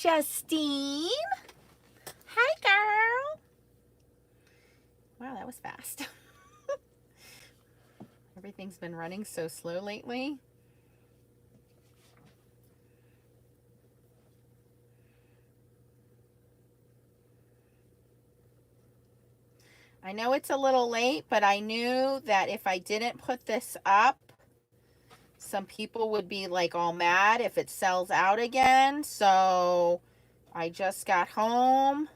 Justine. Hi, girl. Wow, that was fast. Everything's been running so slow lately. I know it's a little late, but I knew that if I didn't put this up, some people would be like all mad if it sells out again. So I just got home.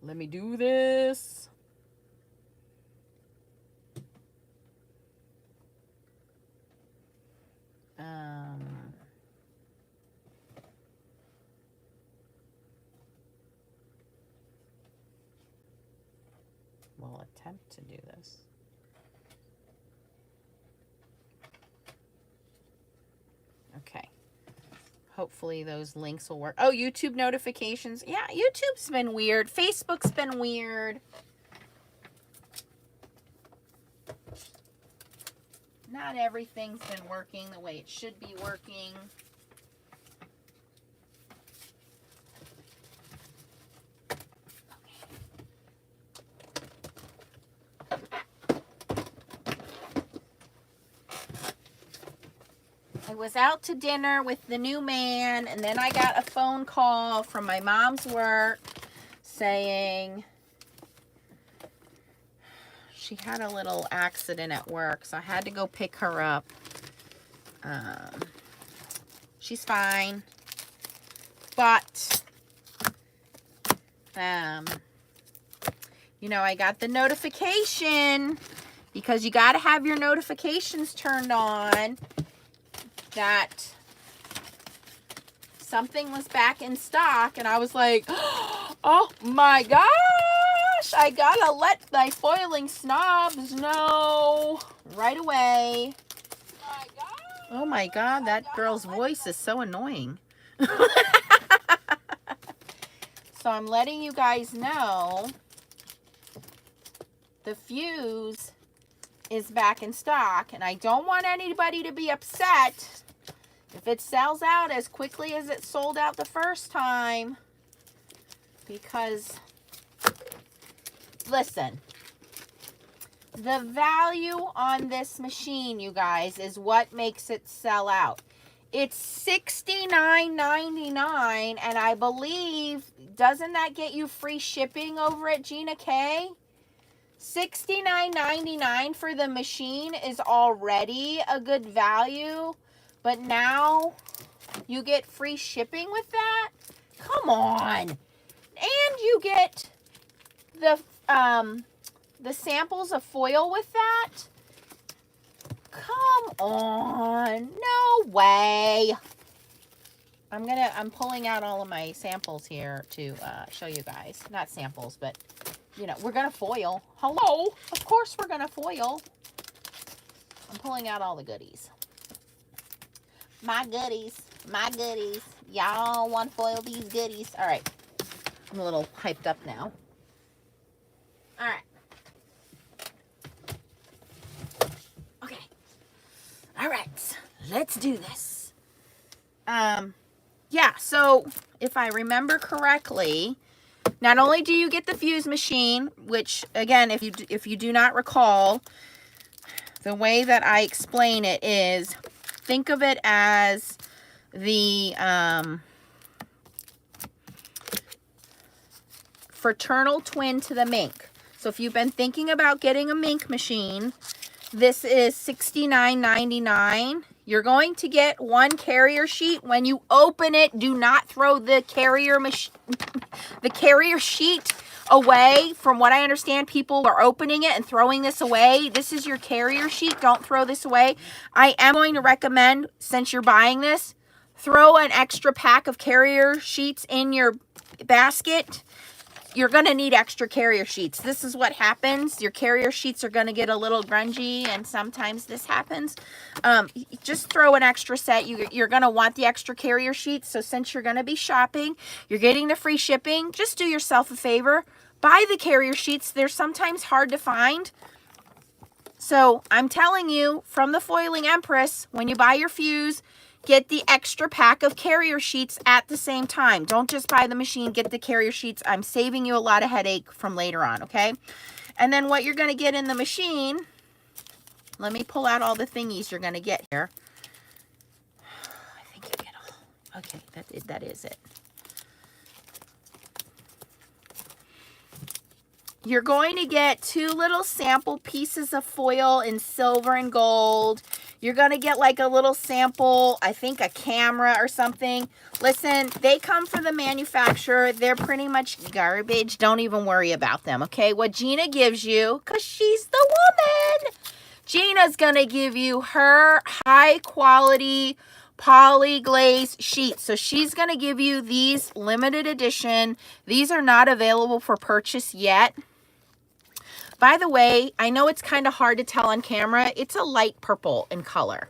Let me do this. We'll attempt to do this. Okay. Hopefully those links will work. Oh, YouTube notifications. Yeah, YouTube's been weird. Facebook's been weird. Not everything's been working the way it should be working. I was out to dinner with the new man, and then I got a phone call from my mom's work saying she had a little accident at work, so I had to go pick her up. She's fine, but you know, I got the notification, because you got to have your notifications turned on, that something was back in stock, and I was like, oh my gosh, I gotta let my foiling snobs know right away. Oh my God, that girl's voice is so annoying. So I'm letting you guys know the fuse is back in stock, and I don't want anybody to be upset if it sells out as quickly as it sold out the first time, because listen, the value on this machine, you guys, is what makes it sell out. It's $69.99, and I believe, doesn't that get you free shipping over at Gina K? $69.99 for the machine is already a good value, but now you get free shipping with that? Come on. And you get the samples of foil with that? Come on. No way. I'm pulling out all of my samples here to show you guys. Not samples, but you know, we're gonna foil. Hello, of course we're gonna foil. I'm pulling out all the goodies. My goodies, my goodies. Y'all want to foil these goodies? All right, I'm a little hyped up now. All right. Okay. All right, let's do this. Yeah, so if I remember correctly, not only do you get the fuse machine, which again, if you do not recall, the way that I explain it is, think of it as the fraternal twin to the mink. So if you've been thinking about getting a mink machine, this is $69.99. You're going to get one carrier sheet. When you open it, do not throw the carrier sheet away. From what I understand, people are opening it and throwing this away. This is your carrier sheet. Don't throw this away. I am going to recommend, since you're buying this, throw an extra pack of carrier sheets in your basket. You're going to need extra carrier sheets. This is what happens. Your carrier sheets are going to get a little grungy, and sometimes this happens. Just throw an extra set. You're going to want the extra carrier sheets. So since you're going to be shopping, you're getting the free shipping, just do yourself a favor. Buy the carrier sheets. They're sometimes hard to find. So I'm telling you, from the Foiling Empress, when you buy your fuse, get the extra pack of carrier sheets at the same time. Don't just buy the machine, get the carrier sheets. I'm saving you a lot of headache from later on, okay? And then what you're going to get in the machine, let me pull out all the thingies you're going to get here. I think you get all. Okay, that is it. You're going to get 2 little sample pieces of foil in silver and gold. You're going to get like a little sample, I think a camera or something. Listen, they come from the manufacturer. They're pretty much garbage. Don't even worry about them, okay? What Gina gives you, because she's the woman, Gina's going to give you her high quality poly-glaze sheets. So she's going to give you these limited edition. These are not available for purchase yet. By the way, I know it's kind of hard to tell on camera. It's a light purple in color.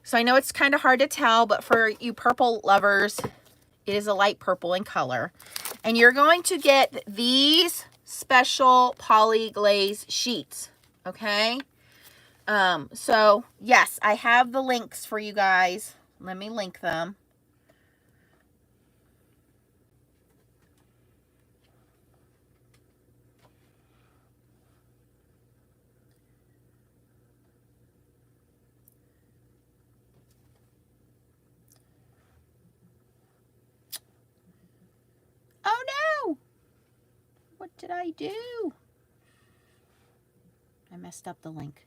So I know it's kind of hard to tell, but for you purple lovers, it is a light purple in color. And you're going to get these special poly-glaze sheets, okay? So yes, I have the links for you guys. Let me link them. Oh no! What did I do? I messed up the link.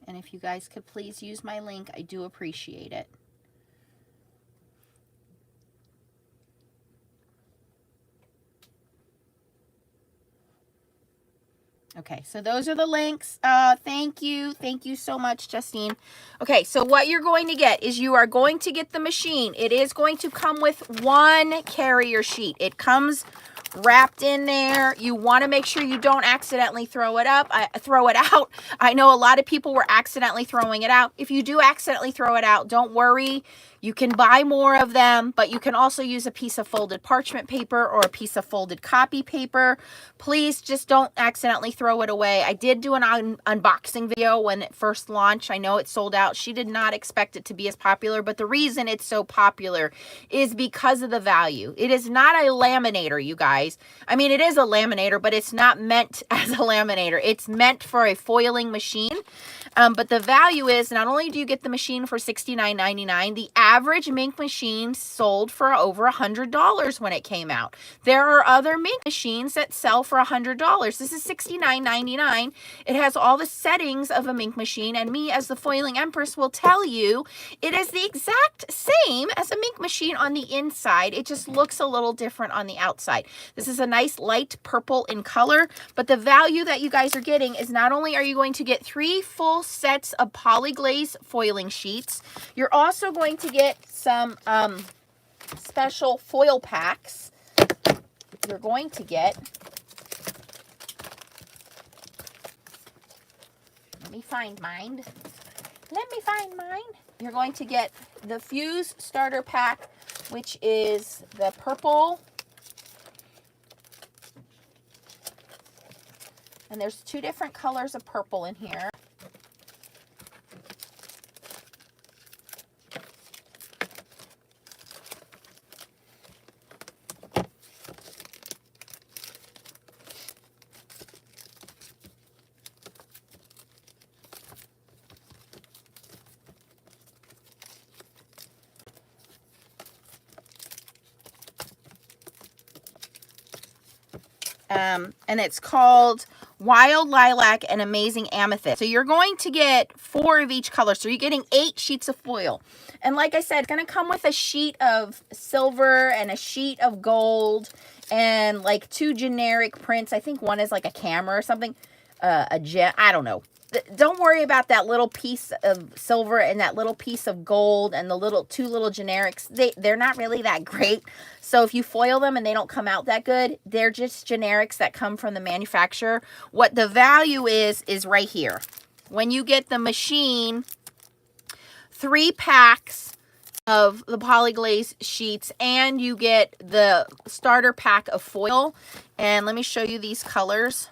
And if you guys could please use my link, I do appreciate it. Okay, so those are the links. Thank you. Thank you so much, Justine. Okay, so what you're going to get is you are going to get the machine. It is going to come with 1 carrier sheet. It comes wrapped in there. You want to make sure you don't accidentally throw it out. I know a lot of people were accidentally throwing it out. If you do accidentally throw it out, don't worry. You can buy more of them, but you can also use a piece of folded parchment paper or a piece of folded copy paper. Please just don't accidentally throw it away. I did do an unboxing video when it first launched. I know it sold out. She did not expect it to be as popular, but the reason it's so popular is because of the value. It is not a laminator, you guys. I mean, it is a laminator, but it's not meant as a laminator. It's meant for a foiling machine. But the value is, not only do you get the machine for $69.99, the average Mink machine sold for over $100 when it came out. There are other Mink machines that sell for $100. This is $69.99. It has all the settings of a Mink machine, and me as the foiling empress will tell you it is the exact same as a Mink machine on the inside. It just looks a little different on the outside. This is a nice light purple in color, but the value that you guys are getting is not only are you going to get 3 full sets of poly-glaze foiling sheets, you're also going to get some special foil packs. You're going to get, let me find mine. You're going to get the Fuse Starter Pack, which is the purple. And there's 2 different colors of purple in here. And it's called Wild Lilac and Amazing Amethyst. So you're going to get 4 of each color. So you're getting 8 sheets of foil. And like I said, it's going to come with a sheet of silver and a sheet of gold and like 2 generic prints. I think one is like a camera or something. A gem. I don't know. Don't worry about that little piece of silver and that little piece of gold and the 2 little generics. They're not really that great. So if you foil them and they don't come out that good, they're just generics that come from the manufacturer. What the value is right here. When you get the machine, 3 packs of the polyglaze sheets, and you get the starter pack of foil. And let me show you these colors.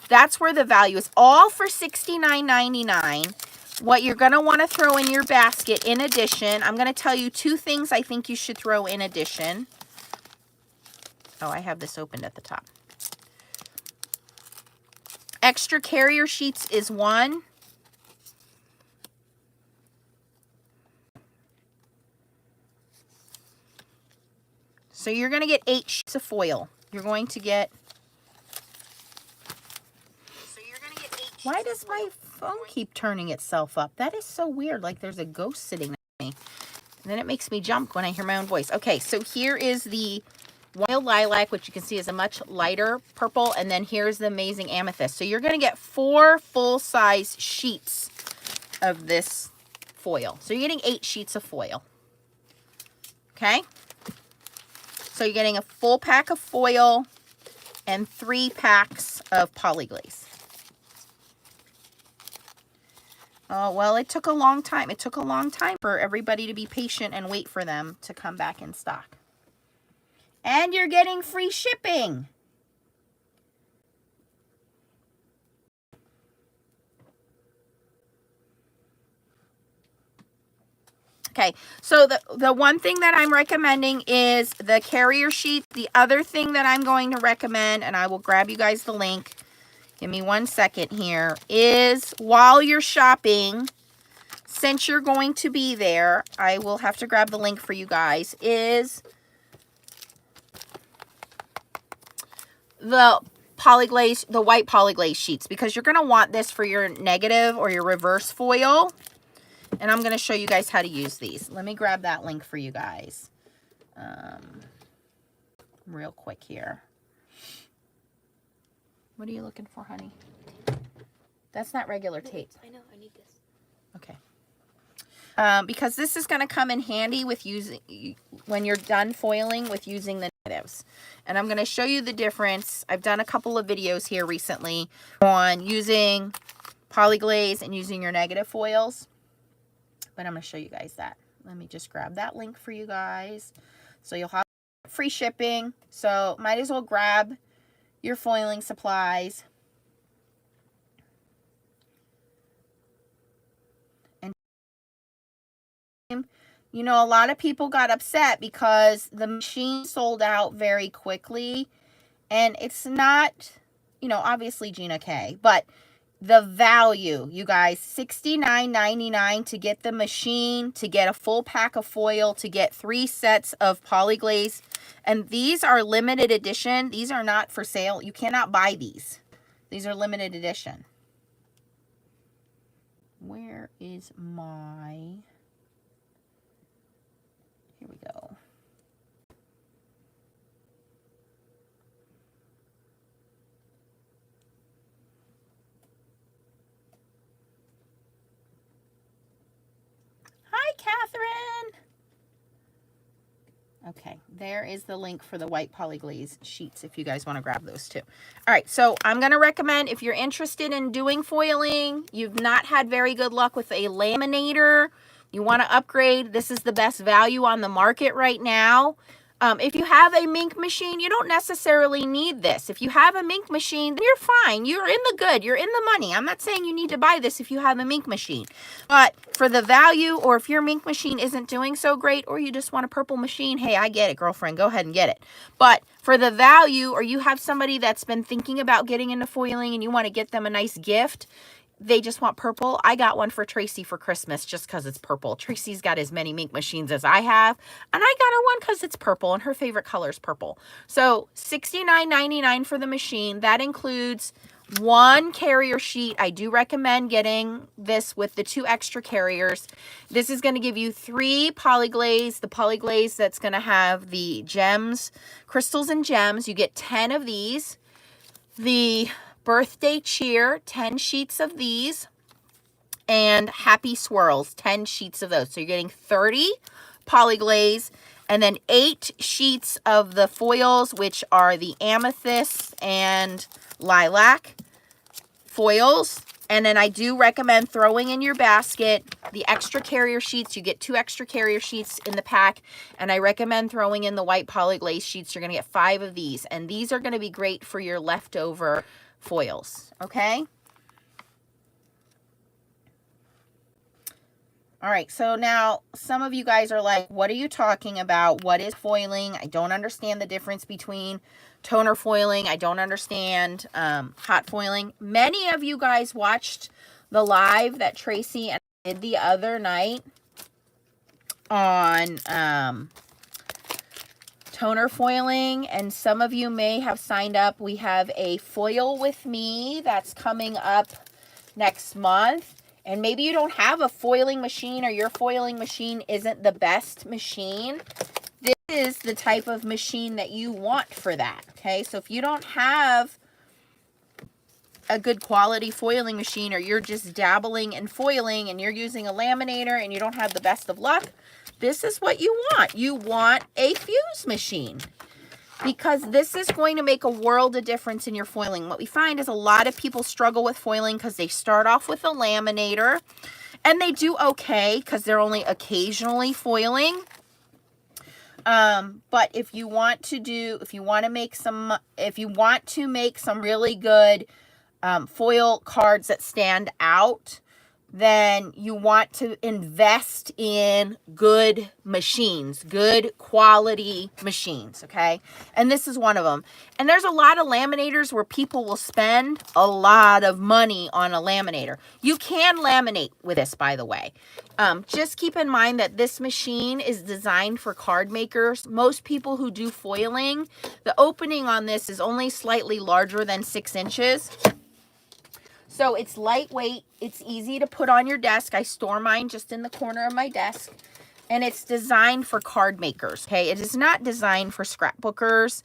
That's where the value is, all for $69.99. What you're going to want to throw in your basket in addition, I'm going to tell you 2 things I think you should throw in addition. Oh, I have this opened at the top. Extra carrier sheets is 1. So you're going to get 8 sheets of foil. You're going to get... Why does my phone keep turning itself up? That is so weird. Like there's a ghost sitting next to me. And then it makes me jump when I hear my own voice. Okay, so here is the wild lilac, which you can see is a much lighter purple. And then here's the amazing amethyst. So you're going to get 4 full-size sheets of this foil. So you're getting 8 sheets of foil. Okay? So you're getting a full pack of foil and 3 packs of polyglaze. Oh, well, it took a long time. It took a long time for everybody to be patient and wait for them to come back in stock. And you're getting free shipping. Okay, so the one thing that I'm recommending is the carrier sheet. The other thing that I'm going to recommend, and I will grab you guys the link, give me 1 second here, is while you're shopping, since you're going to be there, I will have to grab the link for you guys, is the polyglaze, the white polyglaze sheets, because you're going to want this for your negative or your reverse foil. And I'm going to show you guys how to use these. Let me grab that link for you guys real quick here. What are you looking for, honey? That's not regular tape. I know, I need this. Okay. Because this is going to come in handy with using, when you're done foiling, with using the negatives. And I'm going to show you the difference. I've done a couple of videos here recently on using polyglaze and using your negative foils. But I'm going to show you guys that. Let me just grab that link for you guys. So you'll have free shipping. So might as well grab your foiling supplies. And you know, a lot of people got upset because the machine sold out very quickly. And it's not, you know, obviously Gina K, but the value, you guys, $69.99 to get the machine, to get a full pack of foil, to get 3 sets of polyglaze. And these are limited edition. These are not for sale. You cannot buy these. These are limited edition. Where is my... Here we go. Hi, Catherine. Okay, there is the link for the white polyglaze sheets if you guys want to grab those too. All right, so I'm going to recommend, if you're interested in doing foiling, you've not had very good luck with a laminator, you want to upgrade, this is the best value on the market right now. If you have a mink machine, you don't necessarily need this. If you have a mink machine, then you're fine. You're in the good. You're in the money. I'm not saying you need to buy this if you have a mink machine. But for the value, or if your mink machine isn't doing so great, or you just want a purple machine, hey, I get it, girlfriend. Go ahead and get it. But for the value, or you have somebody that's been thinking about getting into foiling and you want to get them a nice gift, they just want purple. I got one for Tracy for Christmas just because it's purple. Tracy's got as many mink machines as I have, and I got her one because it's purple, and her favorite color is purple. So $69.99 for the machine. That includes 1 carrier sheet. I do recommend getting this with the 2 extra carriers. This is going to give you 3 polyglaze. The polyglaze that's going to have the gems, crystals and gems. You get 10 of these. The birthday cheer, 10 sheets of these, and happy swirls, 10 sheets of those. So you're getting 30 polyglaze, and then 8 sheets of the foils, which are the amethyst and lilac foils, And then I do recommend throwing in your basket the extra carrier sheets. You get 2 extra carrier sheets in the pack. And I recommend throwing in the white polyglaze sheets. You're going to get 5 of these. And these are going to be great for your leftover foils. Okay? All right, so now some of you guys are like, what are you talking about? What is foiling? I don't understand the difference between toner foiling. I don't understand hot foiling. Many of you guys watched the live that Tracy and I did the other night on toner foiling, and some of you may have signed up. We have a foil with me that's coming up next month. And maybe you don't have a foiling machine, or your foiling machine isn't the best machine. This is the type of machine that you want for that, okay? So if you don't have a good quality foiling machine, or you're just dabbling in foiling and you're using a laminator and you don't have the best of luck, this is what you want. You want a fuse machine, because this is going to make a world of difference in your foiling. What we find is a lot of people struggle with foiling because they start off with a laminator, and they do okay because they're only occasionally foiling. But if you want to make some really good foil cards that stand out, then you want to invest in good machines, good quality machines, okay? And this is one of them. And there's a lot of laminators where people will spend a lot of money on a laminator. You can laminate with this, by the way. Just keep in mind that this machine is designed for card makers. Most people who do foiling, the opening on this is only slightly larger than 6 inches. So it's lightweight, it's easy to put on your desk. I store mine just in the corner of my desk. And it's designed for card makers, okay? It is not designed for scrapbookers.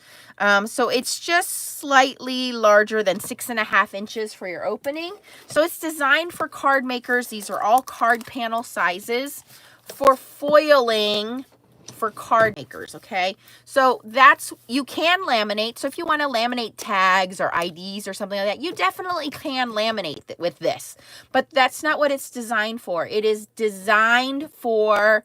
So it's just slightly larger than 6.5 inches for your opening. So it's designed for card makers. These are all card panel sizes for foiling for card makers, okay? So you can laminate. So if you want to laminate tags or IDs or something like that, you definitely can laminate with this. But that's not what it's designed for. It is designed for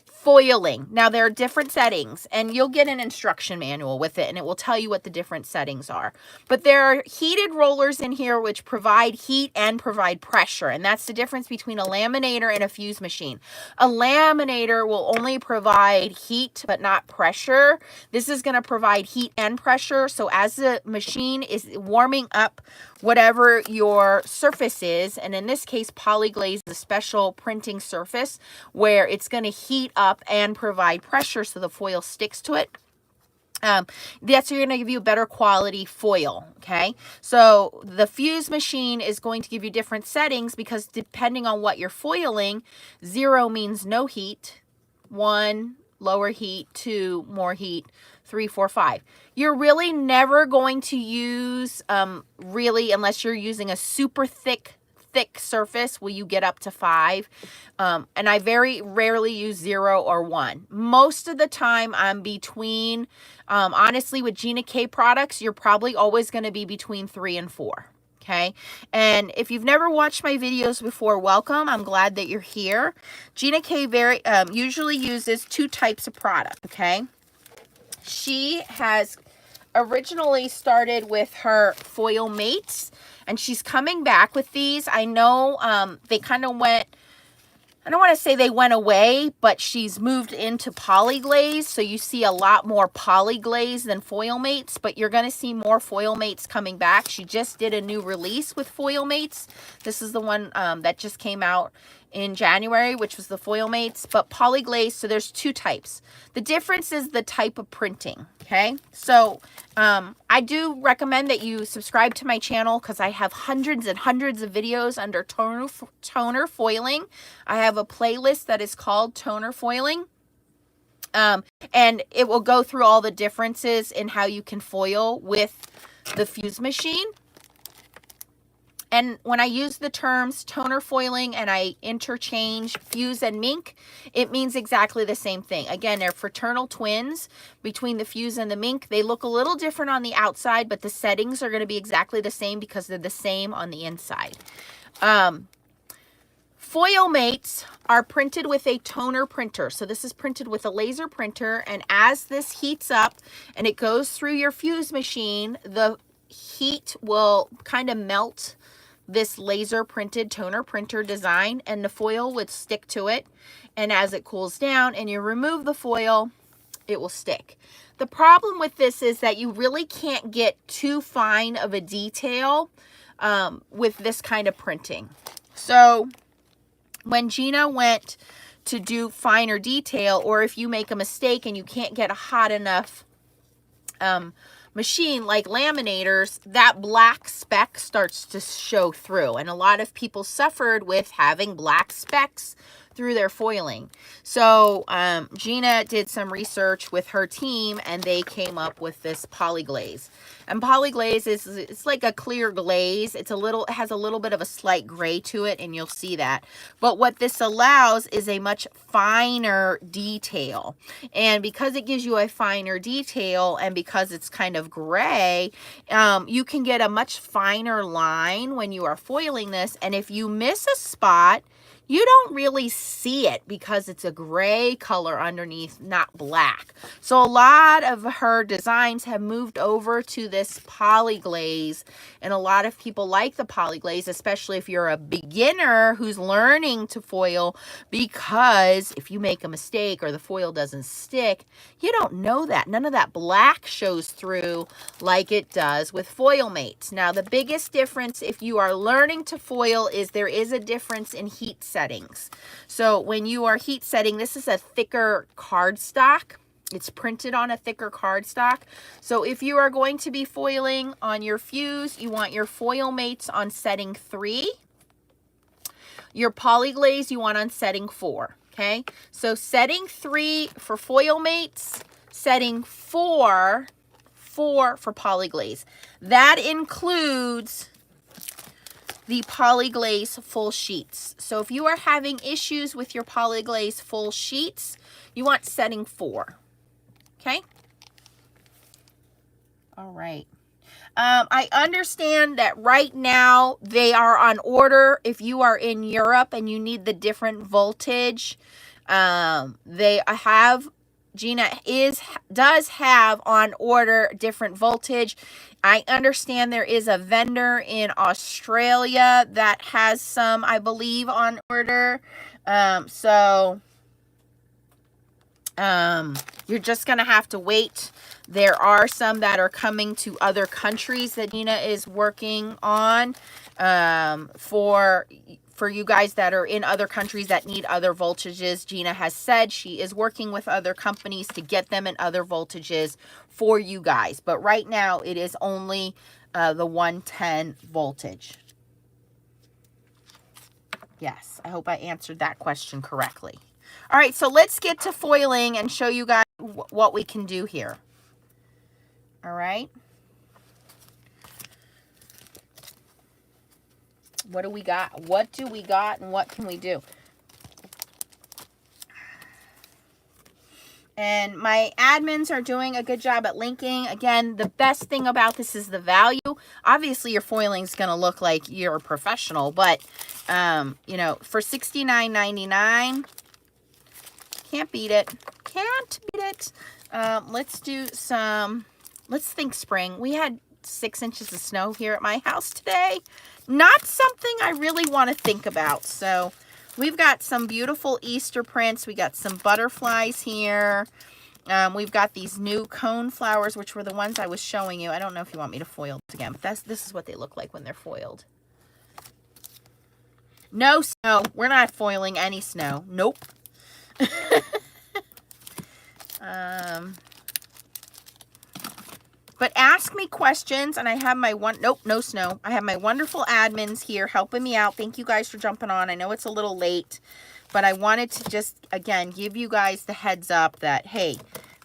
foiling. Now, there are different settings, and you'll get an instruction manual with it, and it will tell you what the different settings are. But there are heated rollers in here which provide heat and provide pressure, and that's the difference between a laminator and a fuse machine. A laminator will only provide heat but not pressure. This is going to provide heat and pressure, so as the machine is warming up whatever your surface is, and in this case, poly-glaze is a special printing surface where it's going to heat up and provide pressure so the foil sticks to it. That's going to give you better quality foil, okay? So the fuse machine is going to give you different settings because depending on what you're foiling, 0 means no heat, 1 lower heat, 2 more heat, 3, 4, 5. You're really never going to use, unless you're using a super thick surface, will you get up to 5. And I very rarely use 0 or 1. Most of the time I'm between, honestly, with Gina K products, you're probably always going to be between 3 and 4. Okay, and if you've never watched my videos before, welcome. I'm glad that you're here. Gina K usually uses 2 types of product, okay? She has originally started with her foil mates, and she's coming back with these. I know they kind of went, I don't want to say they went away, but she's moved into poly-glaze. So you see a lot more poly-glaze than foil mates, but you're going to see more foil mates coming back. She just did a new release with foil mates. This is the one that just came out in January, which was the foil mates, but poly-glaze. So there's 2 types. The difference is the type of printing. Okay, so I do recommend that you subscribe to my channel because I have hundreds and hundreds of videos under toner foiling. I have a playlist that is called Toner Foiling. And it will go through all the differences in how you can foil with the fuse machine. And when I use the terms toner foiling and I interchange fuse and mink, it means exactly the same thing. Again, they're fraternal twins between the fuse and the mink. They look a little different on the outside, but the settings are going to be exactly the same because they're the same on the inside. Foil mates are printed with a toner printer. So this is printed with a laser printer, and as this heats up and it goes through your fuse machine, the heat will kind of melt this laser printed toner printer design, and the foil would stick to it. And as it cools down and you remove the foil, it will stick. The problem with this is that you really can't get too fine of a detail with this kind of printing. So when Gina went to do finer detail, or if you make a mistake and you can't get a hot enough machine like laminators, that black speck starts to show through. And a lot of people suffered with having black specks through their foiling. So Gina did some research with her team, and they came up with this poly-glaze. And poly-glaze it's like a clear glaze. It has a little bit of a slight gray to it, and you'll see that. But what this allows is a much finer detail. And because it gives you a finer detail, and because it's kind of gray, you can get a much finer line when you are foiling this. And if you miss a spot, you don't really see it because it's a gray color underneath, not black. So a lot of her designs have moved over to this poly-glaze, and a lot of people like the poly-glaze, especially if you're a beginner who's learning to foil, because if you make a mistake or the foil doesn't stick, you don't know that. None of that black shows through like it does with foil mates. Now, the biggest difference if you are learning to foil is there is a difference in heat settings. So when you are heat setting, this is a thicker cardstock. It's printed on a thicker cardstock. So if you are going to be foiling on your fuse, you want your foil mates on setting 3. Your poly-glaze you want on setting 4. Okay, so setting 3 for foil mates, setting 4 for poly-glaze. That includes the poly-glaze full sheets. So if you are having issues with your poly-glaze full sheets, you want setting 4. Okay? All right. I understand that right now they are on order. If you are in Europe and you need the different voltage, they have, Gina does have on order different voltage. I understand there is a vendor in Australia that has some, I believe, on order. You're just going to have to wait. There are some that are coming to other countries that Gina is working on for you guys that are in other countries that need other voltages. Gina has said she is working with other companies to get them in other voltages for you guys. But right now it is only the 110 voltage. Yes, I hope I answered that question correctly. All right, so let's get to foiling and show you guys what we can do here. All right. What do we got? What do we got and what can we do? And my admins are doing a good job at linking. Again, the best thing about this is the value. Obviously, your foiling is going to look like you're a professional, but, you know, for $69.99, can't beat it. Can't beat it. Let's do some, let's think spring. We had 6 inches of snow here at my house today. Not something I really want to think about. So we've got some beautiful Easter prints. We got some butterflies here. We've got these new cone flowers, which were the ones I was showing you. I don't know if you want me to foil it again, but this is what they look like when they're foiled. No snow. We're not foiling any snow. Nope. But ask me questions, and I have my nope, no snow. I have my wonderful admins here helping me out. Thank you guys for jumping on. I know it's a little late, but I wanted to just, again, give you guys the heads up that, hey,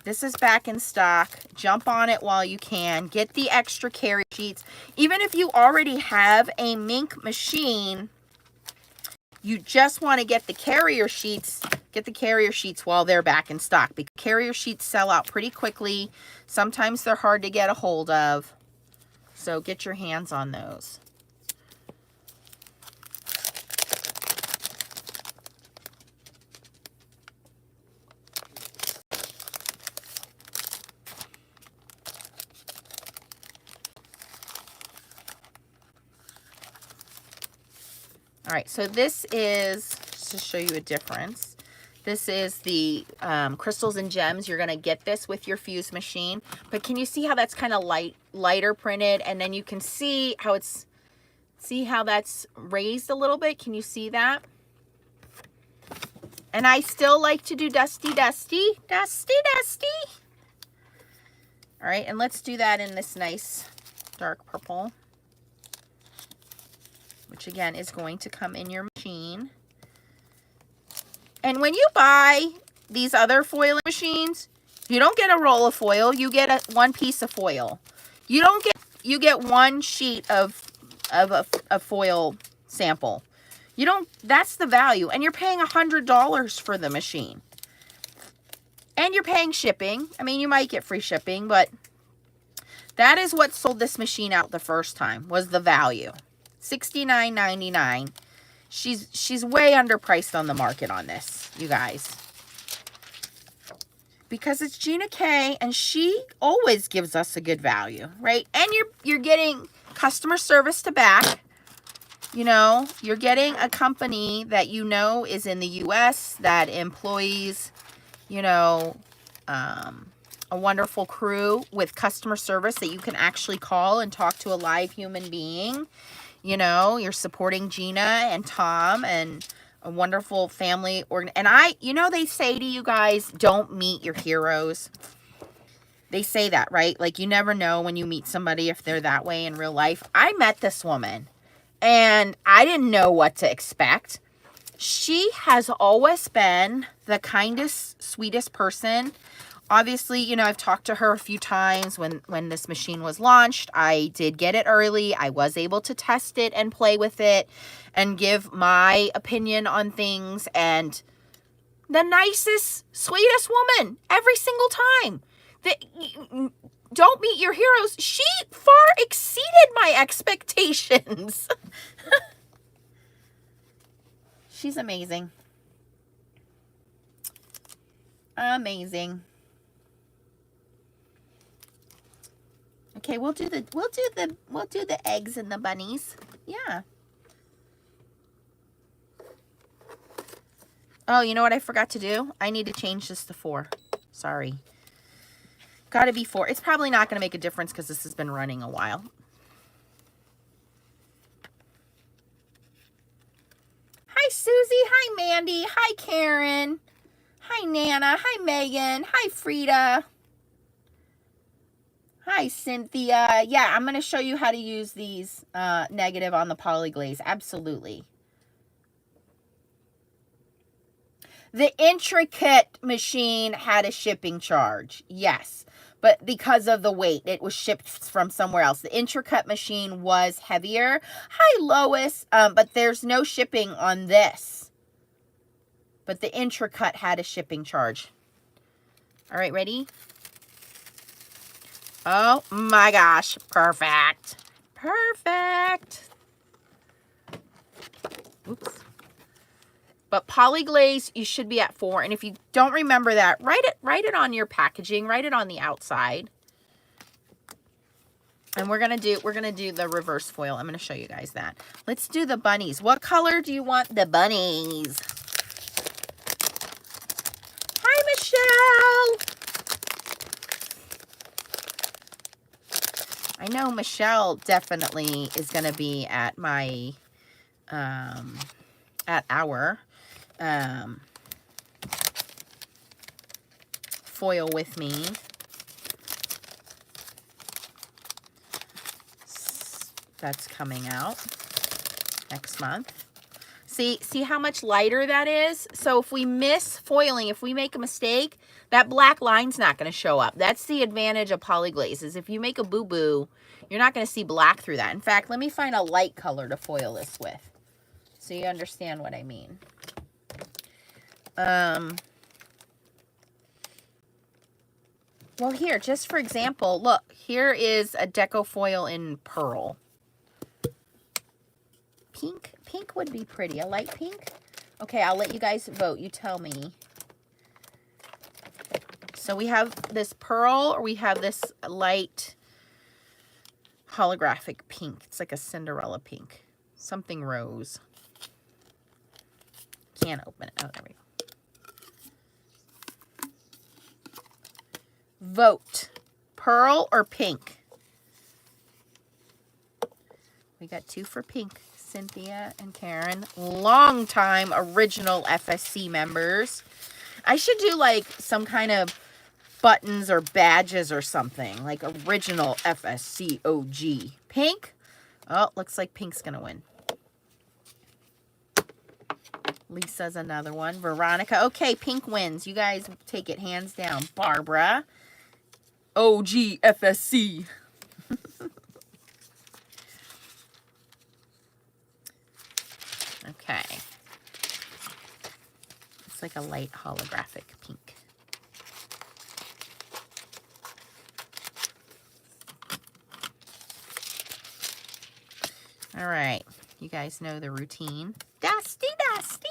This is back in stock. Jump on it while you can. Get the extra carrier sheets. Even if you already have a mink machine, you just want to get the carrier sheets. Get the carrier sheets while they're back in stock, because carrier sheets sell out pretty quickly. Sometimes they're hard to get a hold of. So get your hands on those. All right, so this is, just to show you a difference, this is the crystals and gems. You're gonna get this with your fuse machine, but can you see how that's kind of lighter printed? And then you can see how it's, see how that's raised a little bit? Can you see that? And I still like to do dusty, dusty, dusty, dusty. All right, and let's do that in this nice dark purple, which again is going to come in your machine. And when you buy these other foiling machines, you don't get a roll of foil, you get one piece of foil. You don't get, you get one sheet of a foil sample. You don't, that's the value. And you're paying $100 for the machine. And you're paying shipping. I mean, you might get free shipping, but that is what sold this machine out the first time, was the value. $69.99. She's way underpriced on the market on this, you guys. Because it's Gina K, and she always gives us a good value, right? And you're getting customer service to back. You know, you're getting a company that you know is in the US, that employs, you know, a wonderful crew with customer service that you can actually call and talk to a live human being. You know, you're supporting Gina and Tom and a wonderful family. And you know, they say to you guys, don't meet your heroes. They say that, right? Like, you never know when you meet somebody if they're that way in real life. I met this woman and I didn't know what to expect. She has always been the kindest, sweetest person. Obviously, you know, I've talked to her a few times when this machine was launched. I did get it early. I was able to test it and play with it and give my opinion on things. And the nicest, sweetest woman every single time. Don't meet your heroes. She far exceeded my expectations. She's amazing. Amazing. Okay, we'll do the eggs and the bunnies. Yeah. Oh, you know what I forgot to do? I need to change this to 4. Sorry. Got to be 4. It's probably not going to make a difference because this has been running a while. Hi, Susie. Hi, Mandy. Hi, Karen. Hi, Nana. Hi, Megan. Hi, Frida. Hi, Cynthia. Yeah, I'm going to show you how to use these negative on the poly-glaze. Absolutely. The intricate machine had a shipping charge. Yes. But because of the weight, it was shipped from somewhere else. The intricate machine was heavier. Hi, Lois. But there's no shipping on this. But the intricate had a shipping charge. All right, ready? Oh my gosh, perfect. Perfect. Oops. But poly-glaze, you should be at 4. And if you don't remember that, write it on your packaging, write it on the outside. And we're gonna do the reverse foil. I'm gonna show you guys that. Let's do the bunnies. What color do you want the bunnies? Hi, Michelle. I know Michelle definitely is going to be at my, at our foil with me. That's coming out next month. See how much lighter that is? So if we miss foiling, if we make a mistake, that black line's not going to show up. That's the advantage of polyglaze, is if you make a boo-boo, you're not going to see black through that. In fact, let me find a light color to foil this with so you understand what I mean. Well, here, just for example, look, here is a deco foil in pearl. Pink would be pretty. A light pink? Okay, I'll let you guys vote. You tell me. So we have this pearl, or we have this light holographic pink. It's like a Cinderella pink. Something rose. Can't open it. Oh, there we go. Vote. Pearl or pink? We got 2 for pink. Cynthia and Karen. Long time original FSC members. I should do like some kind of buttons or badges or something. Like original FSC OG. Pink? Oh, looks like pink's going to win. Lisa's another one. Veronica. Okay, pink wins. You guys take it hands down. Barbara. OG FSC. Okay. It's like a light holographic pink. All right. You guys know the routine. Dusty, dusty.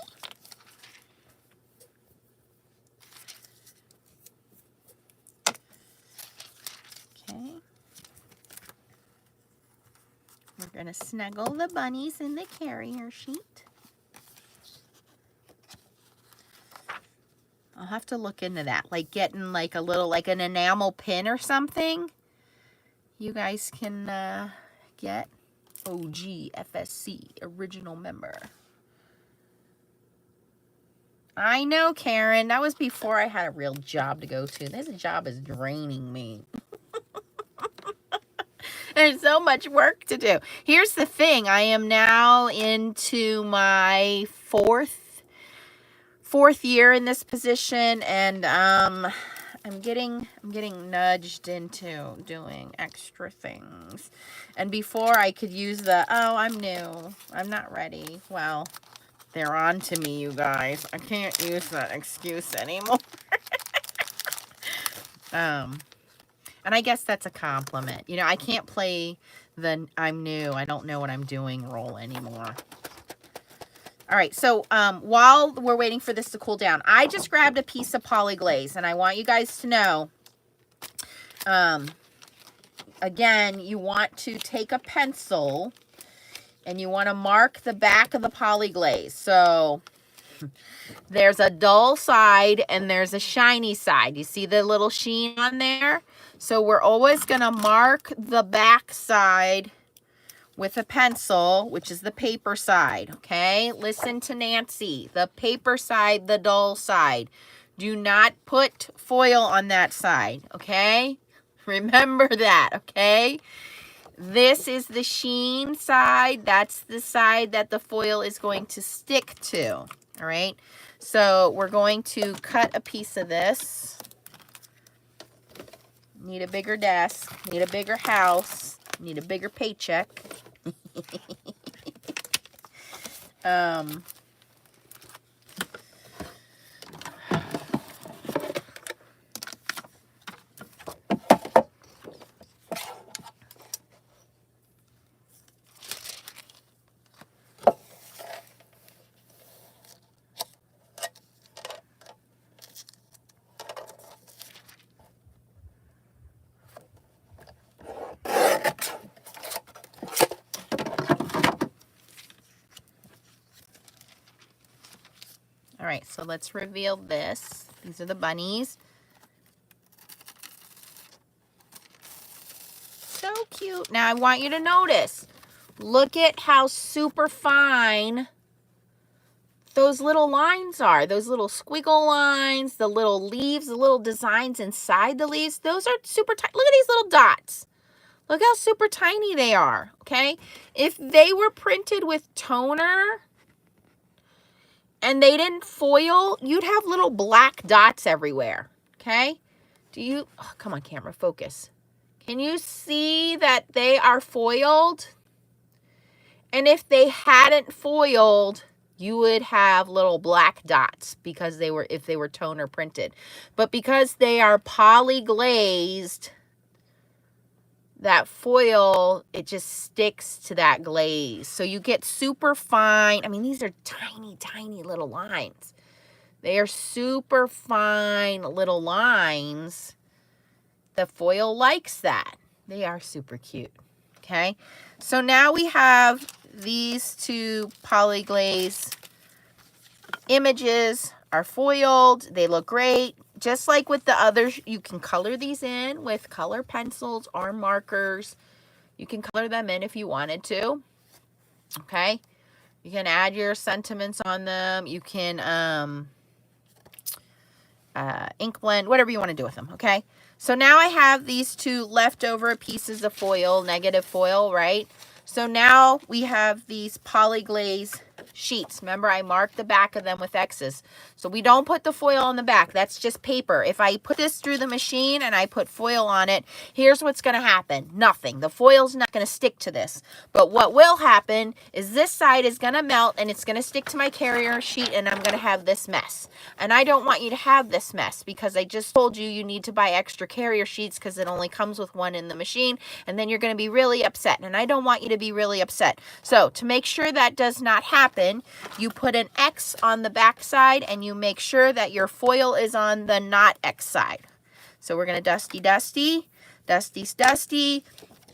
Okay. We're going to snuggle the bunnies in the carrier sheet. I'll have to look into that, like getting like a little, like an enamel pin or something. You guys can get OG FSC, original member. I know, Karen. That was before I had a real job to go to. This job is draining me. There's so much work to do. Here's the thing. I am now into my fourth year in this position, and I'm getting nudged into doing extra things. And before I could use the, oh, I'm new, I'm not ready. Well, they're on to me, you guys. I can't use that excuse anymore. And I guess that's a compliment. You know, I can't play the I'm new, I don't know what I'm doing role anymore. All right, so while we're waiting for this to cool down, I just grabbed a piece of polyglaze, and I want you guys to know, again, you want to take a pencil, and you want to mark the back of the polyglaze. So there's a dull side, and there's a shiny side. You see the little sheen on there? So we're always going to mark the back side with a pencil, which is the paper side, okay? Listen to Nancy. The paper side, the dull side. Do not put foil on that side, okay? Remember that, okay? This is the sheen side. That's the side that the foil is going to stick to, all right? So we're going to cut a piece of this. Need a bigger desk. Need a bigger house. Need a bigger paycheck. All right, so let's reveal this. These are the bunnies. So cute. Now I want you to notice. Look at how super fine those little lines are. Those little squiggle lines, the little leaves, the little designs inside the leaves. Those are super tiny. Look at these little dots. Look how super tiny they are, okay? If they were printed with toner and they didn't foil, you'd have little black dots everywhere, Okay? Oh, come on, camera, focus. Can you see that they are foiled? And if they hadn't foiled, you would have little black dots because if they were toner printed. But because they are poly-glazed, that foil, it just sticks to that glaze. So you get super fine. I mean, these are tiny, tiny little lines. They are super fine little lines. The foil likes that. They are super cute. Okay. So now we have these two poly-glaze images are foiled. They look great. Just like with the others, you can color these in with color pencils or markers. You can color them in if you wanted to. Okay. You can add your sentiments on them. You can ink blend, whatever you want to do with them. Okay. So now I have these two leftover pieces of foil, negative foil, right? So now we have these poly-glaze sheets. Remember, I marked the back of them with X's. So we don't put the foil on the back. That's just paper. If I put this through the machine and I put foil on it, here's what's going to happen. Nothing. The foil's not going to stick to this. But what will happen is this side is going to melt and it's going to stick to my carrier sheet and I'm going to have this mess. And I don't want you to have this mess because I just told you you need to buy extra carrier sheets because it only comes with one in the machine, and then you're going to be really upset. And I don't want you to be really upset. So to make sure that does not happen, you put an X on the back side and you make sure that your foil is on the not X side. So we're going to dusty, dusty, dusty's dusty,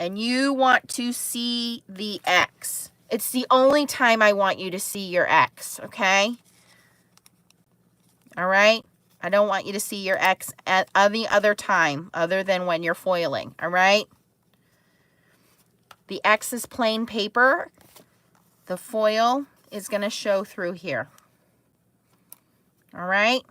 and you want to see the X. It's the only time I want you to see your X, okay? All right? I don't want you to see your X at any other time other than when you're foiling, all right? The X is plain paper. The foil is going to show through here. All right?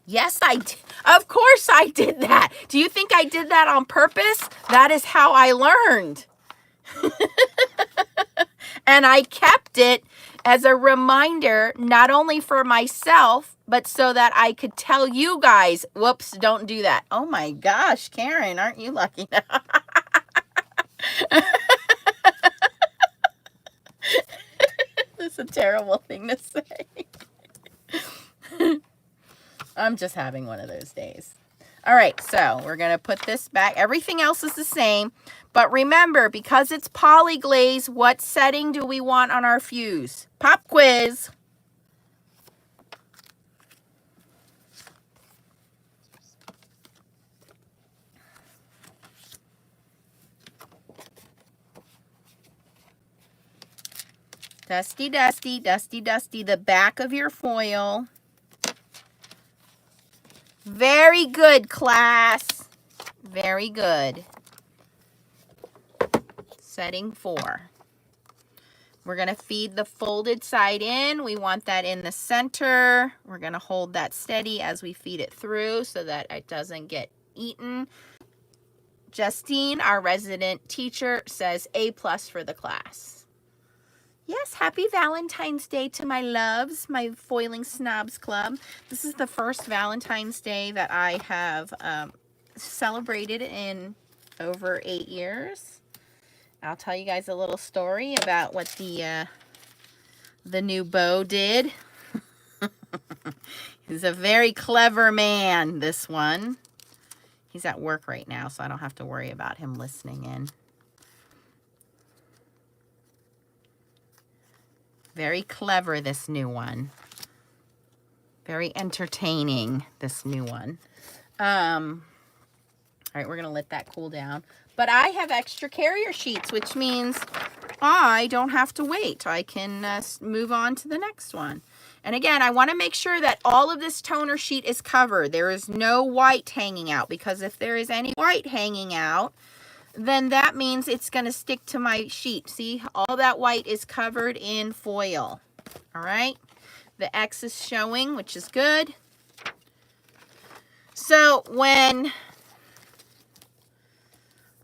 Yes, I did. Of course I did that. Do you think I did that on purpose? That is how I learned. And I kept it as a reminder, not only for myself, but so that I could tell you guys, whoops, don't do that. Oh my gosh, Karen, aren't you lucky? This is a terrible thing to say. I'm just having one of those days. All right, so we're going to put this back. Everything else is the same. But remember, because it's poly-glaze, what setting do we want on our fuse? Pop quiz. Dusty, dusty, dusty, dusty. The back of your foil. Very good, class. Very good. Setting 4. We're going to feed the folded side in. We want that in the center. We're going to hold that steady as we feed it through so that it doesn't get eaten. Justine, our resident teacher, says A+ for the class. Yes, happy Valentine's Day to my loves, my Foiling Snobs Club. This is the first Valentine's Day that I have celebrated in over 8 years. I'll tell you guys a little story about what the new beau did. He's a very clever man, this one. He's at work right now, so I don't have to worry about him listening in. Very clever, this new one. Very entertaining, this new one. All right, we're going to let that cool down. But I have extra carrier sheets, which means I don't have to wait. I can move on to the next one. And again, I want to make sure that all of this toner sheet is covered. There is no white hanging out, because if there is any white hanging out, then that means it's going to stick to my sheet. See, all that white is covered in foil. All right. The X is showing, which is good. So when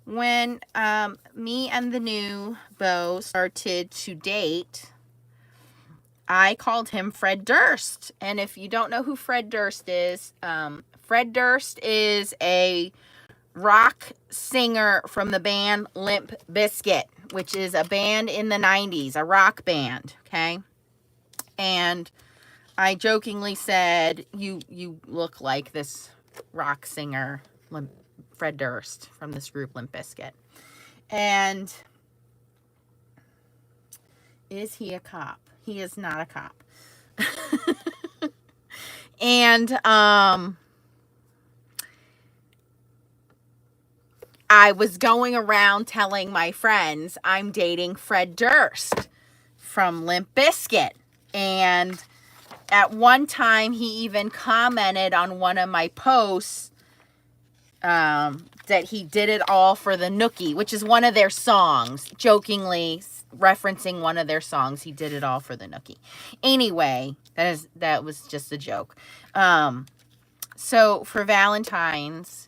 me and the new beau started to date, I called him Fred Durst. And if you don't know who Fred Durst is a rock singer from the band Limp Bizkit, which is a band in the 90s, a rock band, okay? And I jokingly said, you look like this rock singer, Fred Durst, from this group Limp Bizkit. And is he a cop? He is not a cop. And I was going around telling my friends I'm dating Fred Durst from Limp Bizkit. And at one time, he even commented on one of my posts that he did it all for the Nookie, which is one of their songs, jokingly referencing one of their songs. He did it all for the Nookie. Anyway, that was just a joke. So for Valentine's,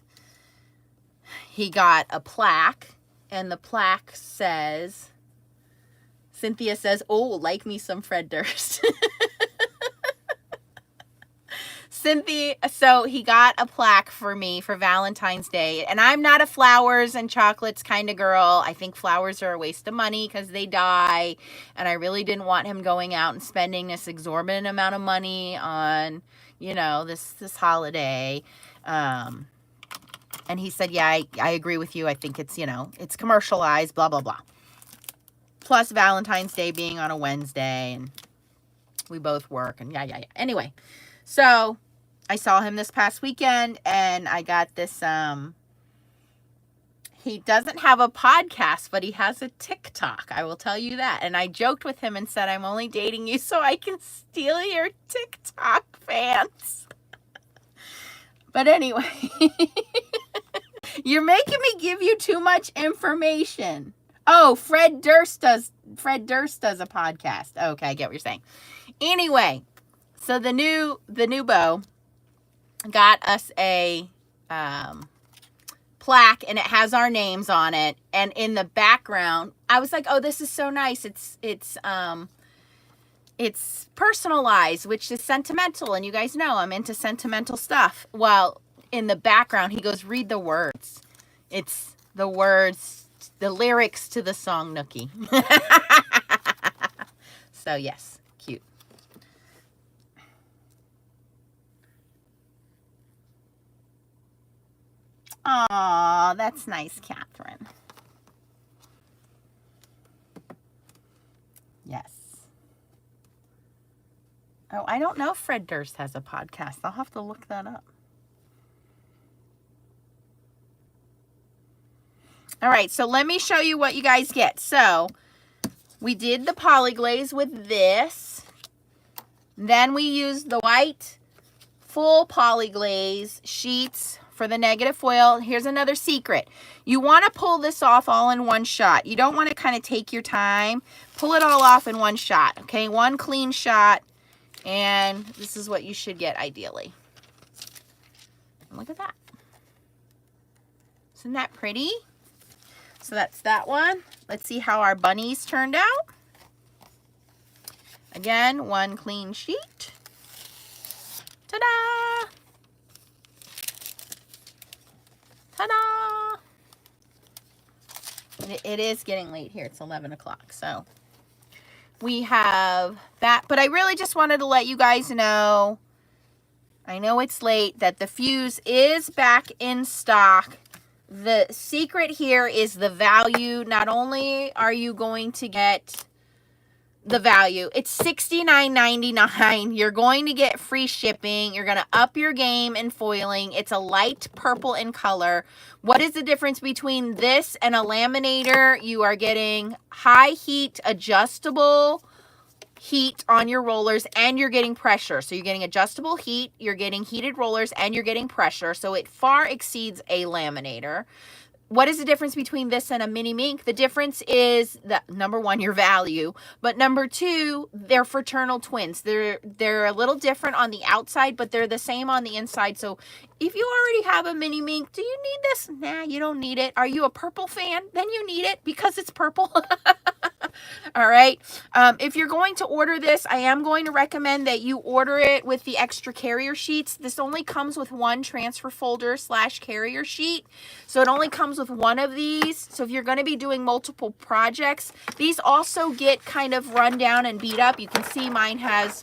he got a plaque, and the plaque says, Cynthia says, "Oh, like me some Fred Durst." Cynthia, so he got a plaque for me for Valentine's Day. And I'm not a flowers and chocolates kind of girl. I think flowers are a waste of money because they die. And I really didn't want him going out and spending this exorbitant amount of money on, you know, this holiday. And he said, yeah, I agree with you. I think it's, you know, it's commercialized, blah, blah, blah. Plus Valentine's Day being on a Wednesday, and we both work, and yeah. Anyway, so I saw him this past weekend, and I got this, he doesn't have a podcast, but he has a TikTok. I will tell you that. And I joked with him and said, I'm only dating you so I can steal your TikTok fans. But anyway, you're making me give you too much information. Oh, Fred Durst does a podcast. Okay, I get what you're saying. Anyway, so the new beau got us a plaque, and it has our names on it. And in the background, I was like, oh, this is so nice. It's personalized, which is sentimental, and you guys know I'm into sentimental stuff. Well, in the background, he goes, read the words. It's the words, the lyrics to the song Nookie. So yes, cute. Aw, that's nice, Catherine. Yes. Oh, I don't know if Fred Durst has a podcast. I'll have to look that up. All right, so let me show you what you guys get. So we did the poly-glaze with this. Then we used the white full poly-glaze sheets for the negative foil. Here's another secret. You want to pull this off all in one shot. You don't want to kind of take your time. Pull it all off in one shot, okay? One clean shot, and this is what you should get ideally. Look at that. Isn't that pretty? So that's that one. Let's see how our bunnies turned out. Again, one clean sheet. Ta-da! Ta-da! It is getting late here. It's 11 o'clock. So we have that. But I really just wanted to let you guys know, I know it's late, that the fuse is back in stock. The secret here is the value. Not only are you going to get the value, it's $69.99. You're going to get free shipping. You're going to up your game in foiling. It's a light purple in color. What is the difference between this and a laminator? You are getting high heat adjustable heat on your rollers, and you're getting pressure. So you're getting adjustable heat, you're getting heated rollers, and you're getting pressure. So it far exceeds a laminator. What is the difference between this and a mini mink? The difference is that, number one, your value, but number two, they're fraternal twins. They're a little different on the outside, but they're the same on the inside. So if you already have a mini mink, do you need this? Nah, you don't need it. Are you a purple fan? Then you need it because it's purple. All right. If you're going to order this, I am going to recommend that you order it with the extra carrier sheets. This only comes with one transfer folder / carrier sheet. So it only comes with one of these. So if you're going to be doing multiple projects, these also get kind of run down and beat up. You can see mine has,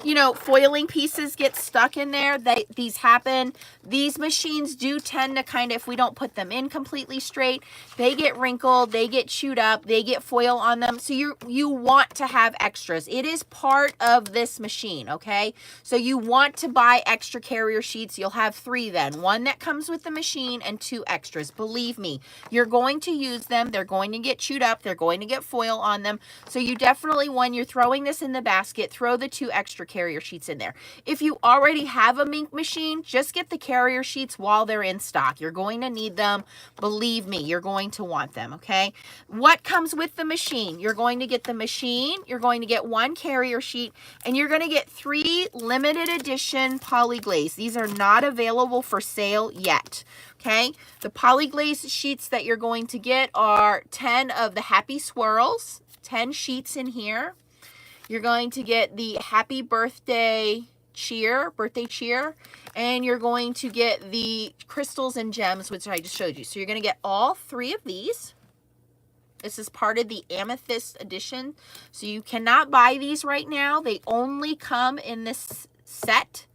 you know, foiling pieces get stuck in there. These happen. These machines do tend to kind of, if we don't put them in completely straight, they get wrinkled, they get chewed up, they get foil on them. So you want to have extras. It is part of this machine, okay? So you want to buy extra carrier sheets. You'll have 3 then. 1 that comes with the machine and 2 extras. Believe me, you're going to use them. They're going to get chewed up. They're going to get foil on them. So you definitely, when you're throwing this in the basket, throw the 2 extra carrier sheets in there. If you already have a mink machine, just get the carrier sheets while they're in stock. You're going to need them. Believe me, you're going to want them, okay? What comes with the machine? You're going to get the machine, you're going to get 1 carrier sheet, and you're going to get 3 limited edition poly-glaze. These are not available for sale yet, okay? The poly-glaze sheets that you're going to get are 10 of the Happy Swirls, 10 sheets in here. You're going to get the Happy Birthday cheer, and you're going to get the crystals and gems, which I just showed you. So you're going to get all 3 of these. This is part of the Amethyst edition. So you cannot buy these right now. They only come in this set.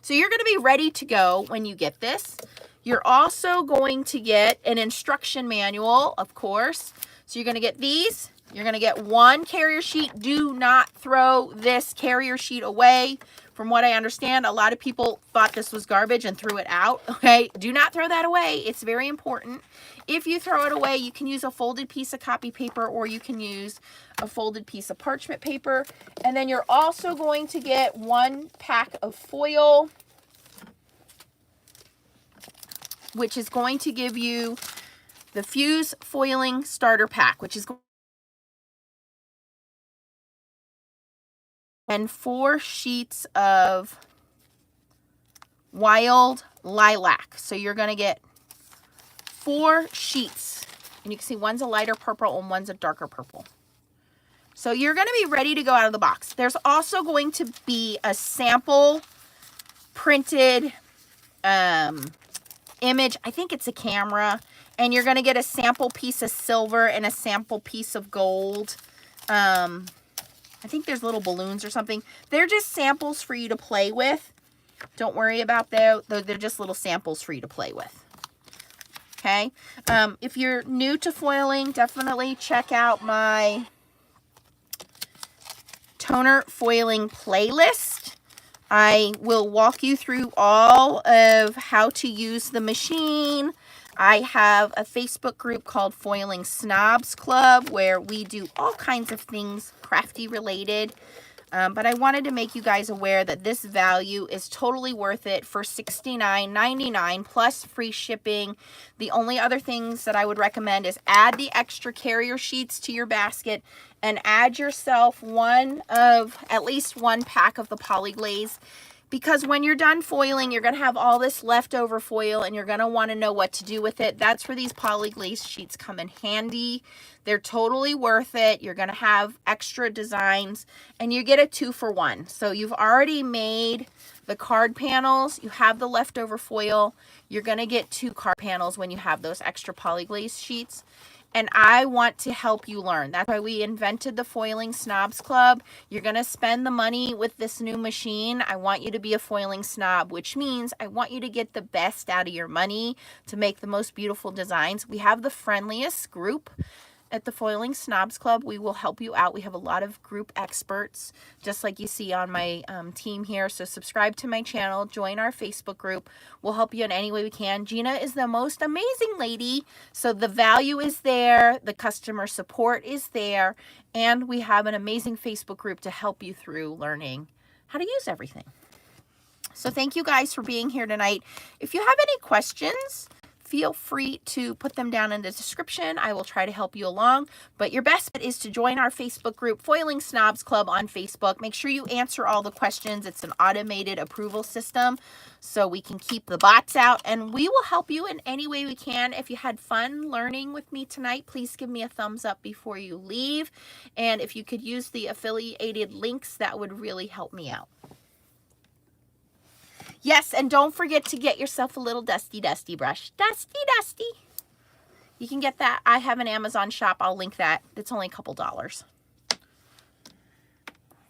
So you're going to be ready to go when you get this. You're also going to get an instruction manual, of course. So you're going to get these. You're going to get 1 carrier sheet. Do not throw this carrier sheet away. From what I understand, a lot of people thought this was garbage and threw it out, okay? Do not throw that away. It's very important. If you throw it away, you can use a folded piece of copy paper, or you can use a folded piece of parchment paper. And then you're also going to get 1 pack of foil, which is going to give you the Fuse Foiling Starter Pack, which is and 4 sheets of Wild Lilac. So you're going to get 4 sheets. And you can see one's a lighter purple and one's a darker purple. So you're going to be ready to go out of the box. There's also going to be a sample printed image. I think it's a camera. And you're going to get a sample piece of silver and a sample piece of gold. I think there's little balloons or something. They're just samples for you to play with. Don't worry about that. They're just little samples for you to play with. Okay. If you're new to foiling, definitely check out my toner foiling playlist. I will walk you through all of how to use the machine. I have a Facebook group called Foiling Snobs Club where we do all kinds of things crafty related. But I wanted to make you guys aware that this value is totally worth it for $69.99 plus free shipping. The only other things that I would recommend is add the extra carrier sheets to your basket and add yourself at least 1 pack of the poly-glaze. Because when you're done foiling, you're going to have all this leftover foil and you're going to want to know what to do with it. That's where these poly-glaze sheets come in handy. They're totally worth it. You're going to have extra designs and you get a 2-for-1. So you've already made the card panels. You have the leftover foil. You're going to get 2 card panels when you have those extra poly-glaze sheets. And I want to help you learn. That's why we invented the Foiling Snobs Club. You're going to spend the money with this new machine. I want you to be a foiling snob, which means I want you to get the best out of your money to make the most beautiful designs. We have the friendliest group at the Foiling Snobs Club. We will help you out. We have a lot of group experts, just like you see on my team here. So subscribe to my channel, join our Facebook group. We'll help you in any way we can. Gina is the most amazing lady. So the value is there. The customer support is there. And we have an amazing Facebook group to help you through learning how to use everything. So thank you guys for being here tonight. If you have any questions, feel free to put them down in the description. I will try to help you along. But your best bet is to join our Facebook group, Foiling Snobs Club on Facebook. Make sure you answer all the questions. It's an automated approval system, so we can keep the bots out, and we will help you in any way we can. If you had fun learning with me tonight, please give me a thumbs up before you leave. And if you could use the affiliated links, that would really help me out. Yes, and don't forget to get yourself a little dusty brush. Dusty. You can get that. I have an Amazon shop. I'll link that. It's only a couple dollars.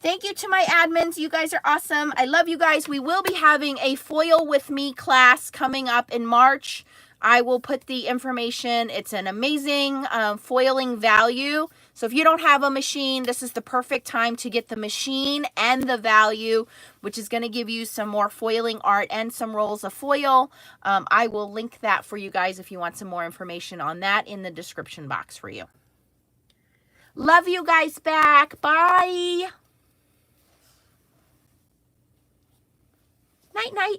Thank you to my admins. You guys are awesome. I love you guys. We will be having a Foil with Me class coming up in March. I will put the information. It's an amazing foiling value. So if you don't have a machine, this is the perfect time to get the machine and the value, which is going to give you some more foiling art and some rolls of foil. I will link that for you guys if you want some more information on that in the description box for you. Love you guys back. Bye. Night, night.